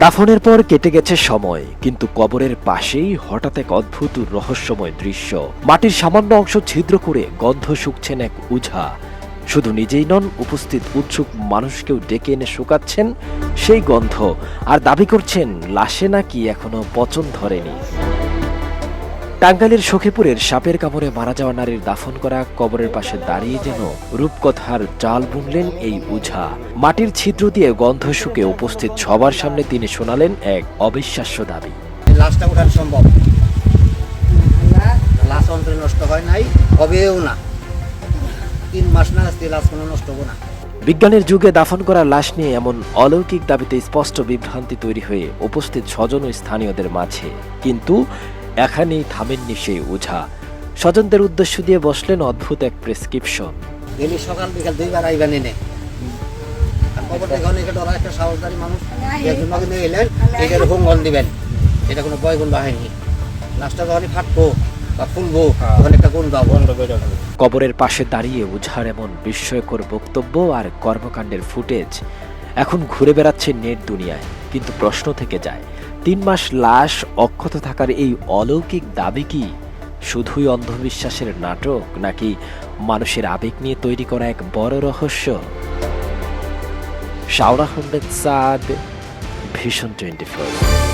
দাফনের পর কেটে গেছে সময়, কিন্তু কবরের পাশেই হঠাৎ এক অদ্ভুত রহস্যময় দৃশ্য। মাটির সামান্য অংশ ছিদ্র করে গন্ধ শুকছেন এক ওঝা। শুধু নিজেই নন, উপস্থিত উৎসুক মানুষকেও ডেকে এনে শুকাচ্ছেন সেই গন্ধ, আর দাবি করছেন লাশে নাকি এখনো পচন ধরেনি। টাঙ্গাইলের সখীপুরের সাপের কামড়ে মারা যাওয়া নারীর দাফন করা কবরের পাশে দাঁড়িয়ে যেন রূপকথার জাল বুনলেন এই ওঝা। মাটির ছিদ্র দিয়ে গন্ধ শুকে উপস্থিত সবার সামনে তিনি শোনালেন এক অবিশ্বাস্য দাবি। লাশটা ওঠানো সম্ভব, লাশ অন্তরে নষ্ট হয় নাই, হবেও না। 3 মাস না আসতে লাশ কোনো নষ্ট হবে না। বিজ্ঞানের যুগে দাফন করা লাশ নিয়ে এমন অলৌকিক দাবিতে স্পষ্ট বিভ্রান্তি তৈরি হয়ে উপস্থিত স্বজন ও স্থানীয়দের মাঝে। কিন্তু এখানেই থামেননি সেই ওঝা। স্বজনদের উদ্দেশ্য দিয়ে বসলেন অদ্ভুত এক প্রেসক্রিপশন। ডেলি সকাল বিকাল 2 বার আইবেন এনে। আর খবর দেখে অনেকে ডরা, একটা সাহসদারি মানুষ একজন কিন্তু এলেন, এটার হুঙ্গল দিবেন, এটা কোনো বয় গন্ধ হয়নি। লাশটা যখনই ফাটবো বা ফুলবো তখন একটা গন্ধ বেরো। কবরের পাশে দাঁড়িয়ে ওঝার এমন বিস্ময়কর বক্তব্য আর কর্মকাণ্ডের ফুটেজ এখন ঘুরে বেড়াচ্ছে নেট দুনিয়ায়। কিন্তু প্রশ্ন থেকে যায়, 3 মাস লাশ অক্ষত থাকার এই অলৌকিক দাবি কি শুধুই অন্ধবিশ্বাসের নাটক, নাকি মানুষের আবেগ নিয়ে তৈরি করা এক বড় রহস্য? শাওন আহমেদ সাদ, ভিশন 24।